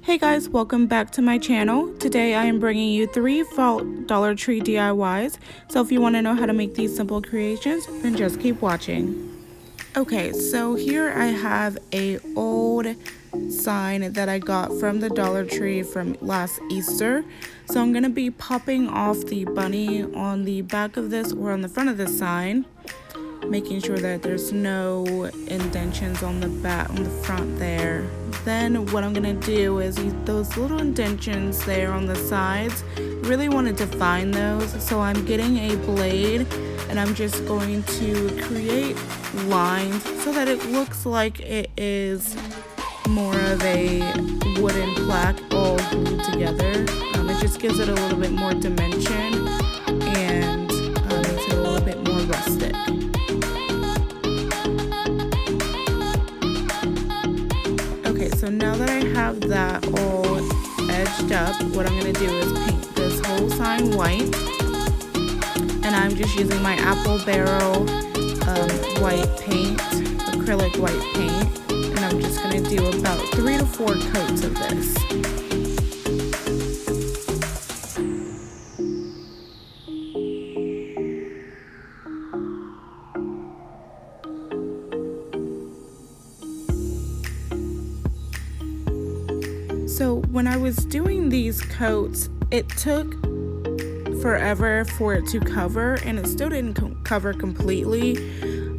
Hey guys, welcome back to my channel. Today I am bringing you 3 fall Dollar Tree DIYs. So if you want to know how to make these simple creations, then just keep watching. Okay, so here I have a old sign that I got from the Dollar Tree from last Easter. So I'm going to be popping off the bunny on the back of this or on the front of the sign, making sure that there's no indentions on the back, on the front there. Then what I'm gonna do is use those little indentions there on the sides. Really want to define those, so I'm getting a blade and I'm just going to create lines so that it looks like it is more of a wooden plaque all glued together. It just gives it a little bit more dimension and makes it a little bit more rustic. So now that I have that all edged up, what I'm going to do is paint this whole sign white. And I'm just using my Apple Barrel white paint, acrylic white paint. And I'm just going to do about 3 to 4 coats of this. So when I was doing these coats, it took forever for it to cover, and it still didn't cover completely.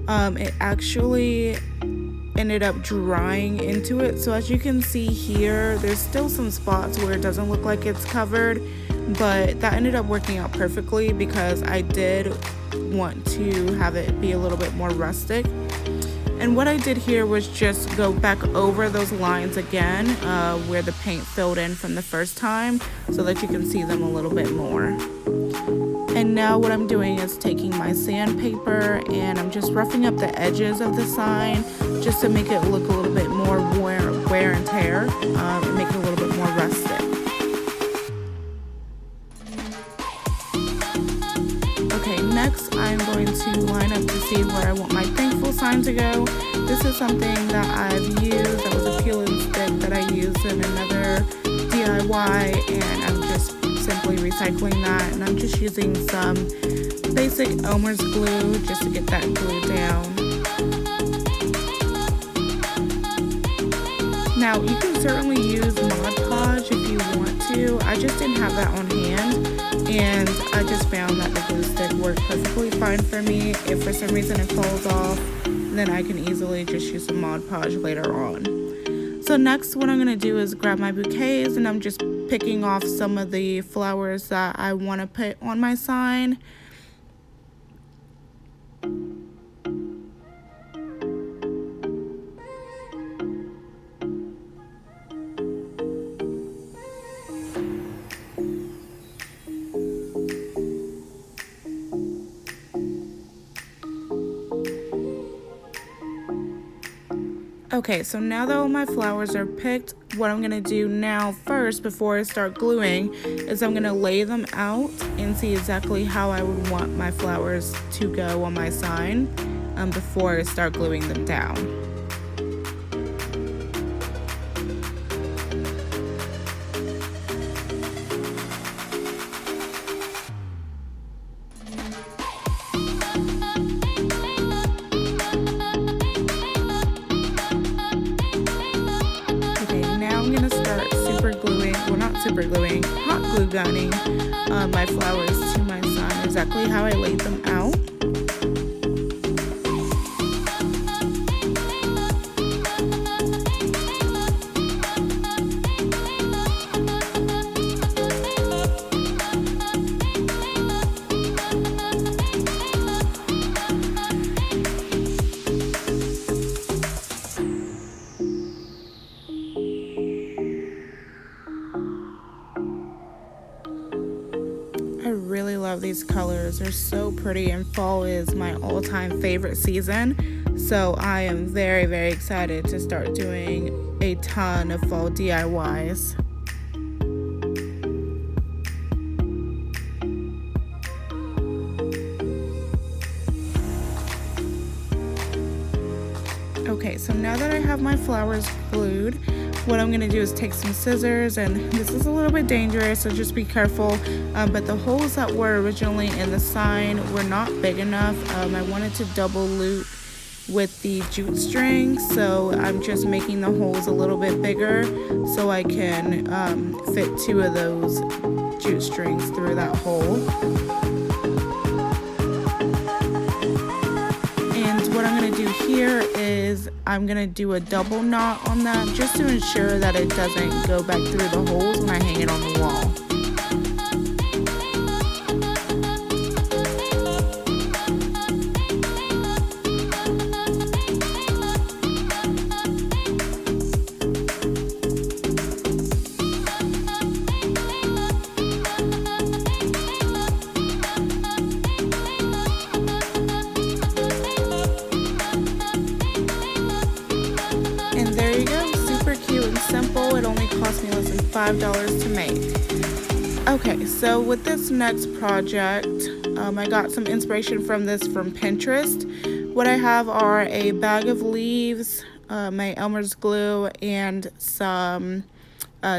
It actually ended up drying into it. So as you can see here, there's still some spots where it doesn't look like it's covered, but that ended up working out perfectly because I did want to have it be a little bit more rustic. And what I did here was just go back over those lines again where the paint filled in from the first time so that you can see them a little bit more. And now what I'm doing is taking my sandpaper and I'm just roughing up the edges of the sign just to make it look a little bit more wear and tear and make it a little bit more rustic. Okay, next I'm going to line up to see where I want my thankful sign to go. This is something that I've used. That was a peel and stick that I used in another DIY, and I'm just simply recycling that. And I'm just using some basic Elmer's glue just to get that glue down. Now you can certainly use Mod Podge if you want to. I just didn't have that on hand, and I just found that the glue stick worked perfectly fine for me. If for some reason it falls off, then I can easily just use some Mod Podge later on. So next what I'm going to do is grab my bouquets, and I'm just picking off some of the flowers that I want to put on my sign. Okay, so now that all my flowers are picked, what I'm gonna do now first before I start gluing is I'm gonna lay them out and see exactly how I would want my flowers to go on my sign before I start gluing them down. Hot glue gunning my flowers to my sign exactly how I laid them out. I really love these colors. They're so pretty, and fall is my all-time favorite season. So I am very, very excited to start doing a ton of fall DIYs. Okay, so now that I have my flowers glued, what I'm gonna do is take some scissors, and this is a little bit dangerous, so just be careful. But the holes that were originally in the sign were not big enough. I wanted to double loop with the jute string, so I'm just making the holes a little bit bigger so I can fit 2 of those jute strings through that hole. And what I'm going to do here is I'm going to do a double knot on that just to ensure that it doesn't go back through the holes when I hang it on the wall. Simple. It only cost me less than $5 to make. Okay, so with this next project, I got some inspiration from Pinterest. What I have are a bag of leaves, my Elmer's glue, and some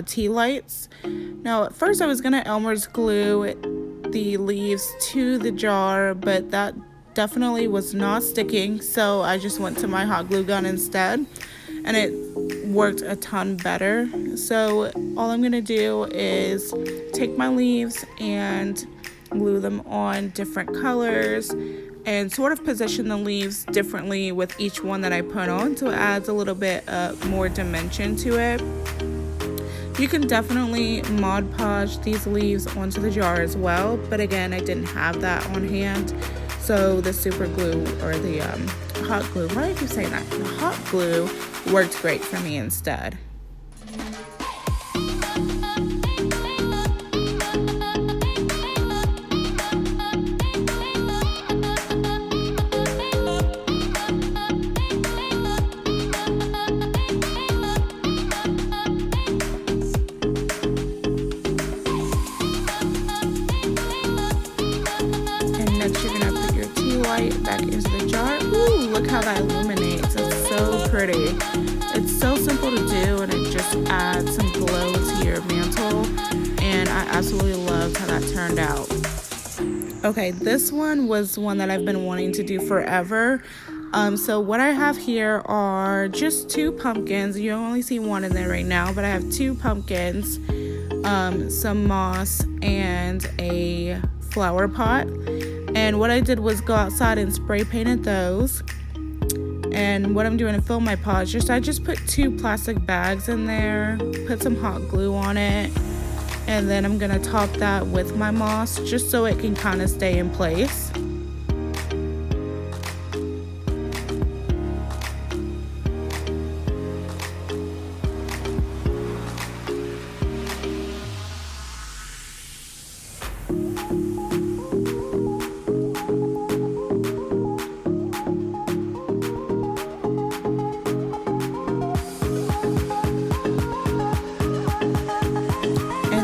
tea lights. Now, at first I was gonna Elmer's glue the leaves to the jar, but that definitely was not sticking, so I just went to my hot glue gun instead, and it worked a ton better. So all I'm gonna do is take my leaves and glue them on different colors and sort of position the leaves differently with each one that I put on, so it adds a little bit more dimension to it. You can definitely Mod Podge these leaves onto the jar as well, but again, I didn't have that on hand, so the super glue, or the hot glue, why do I keep saying that? The hot glue worked great for me instead. Back into the jar. Ooh, look how that illuminates. It's so pretty. It's so simple to do, and it just adds some glow to your mantle, and I absolutely loved how that turned out. Okay, this one was one that I've been wanting to do forever. So what I have here are just 2 pumpkins. You only see one in there right now, but I have 2 pumpkins, some moss, and a flower pot. And what I did was go outside and spray painted those. And what I'm doing to fill my pot is I just put 2 plastic bags in there, put some hot glue on it, and then I'm gonna top that with my moss just so it can kind of stay in place.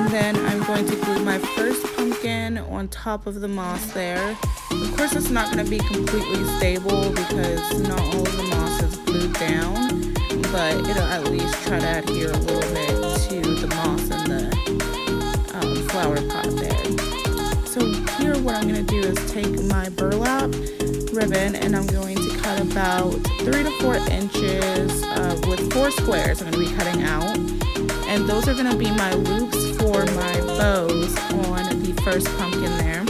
Then I'm going to glue my first pumpkin on top of the moss there. Of course, it's not going to be completely stable because not all of the moss is glued down, but it'll at least try to adhere a little bit to the moss and the flower pot there. So here what I'm going to do is take my burlap ribbon, and I'm going to cut about 3 to 4 inches with 4 squares I'm going to be cutting out. And those are going to be my loops for my bows on the first pumpkin there.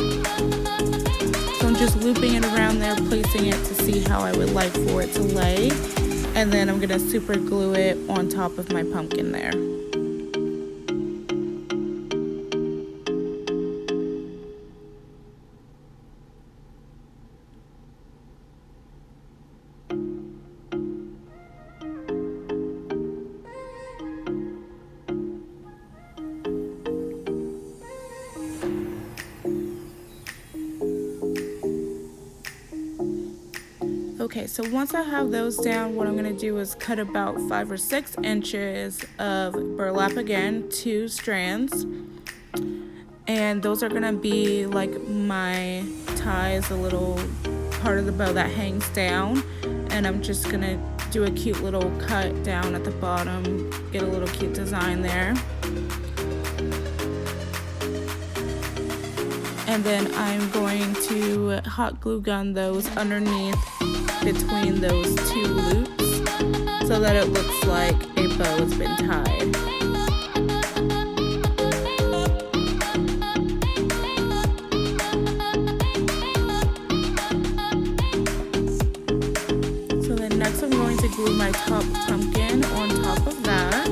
So I'm just looping it around there, placing it to see how I would like for it to lay. And then I'm going to super glue it on top of my pumpkin there. Okay, so once I have those down, what I'm going to do is cut about 5 or 6 inches of burlap again, 2 strands. And those are going to be like my ties, the little part of the bow that hangs down. And I'm just going to do a cute little cut down at the bottom, get a little cute design there. And then I'm going to hot glue gun those underneath between those two loops so that it looks like a bow has been tied. So then next I'm going to glue my top pumpkin on top of that.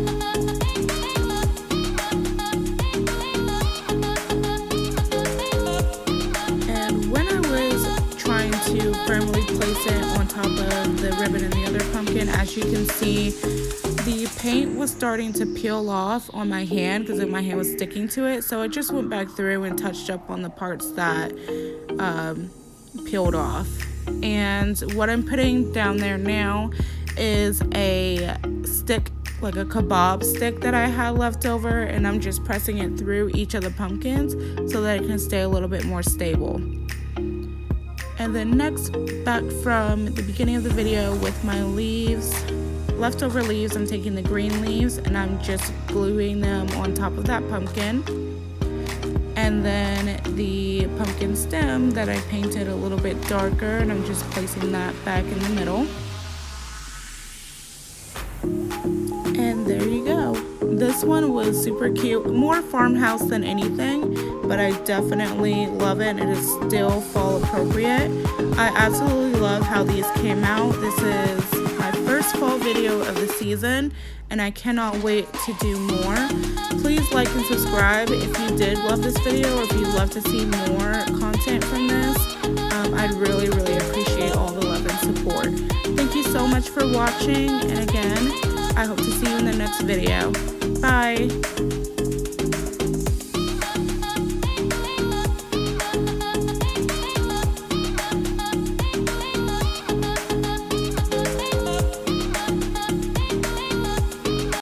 To firmly place it on top of the ribbon and the other pumpkin, as you can see, the paint was starting to peel off on my hand because my hand was sticking to it, so I just went back through and touched up on the parts that peeled off. And what I'm putting down there now is a stick, like a kebab stick that I had left over, and I'm just pressing it through each of the pumpkins so that it can stay a little bit more stable. And then next, back from the beginning of the video with my leaves, leftover leaves, I'm taking the green leaves and I'm just gluing them on top of that pumpkin. And then the pumpkin stem that I painted a little bit darker, and I'm just placing that back in the middle. And there you go. This one was super cute, more farmhouse than anything, but I definitely love it. It is still fall appropriate. I absolutely love how these came out. This is my first fall video of the season, and I cannot wait to do more. Please like and subscribe if you did love this video, or if you'd love to see more content from this. I'd really appreciate all the love and support. Thank you so much for watching, and again, I hope to see you in the next video. Bye!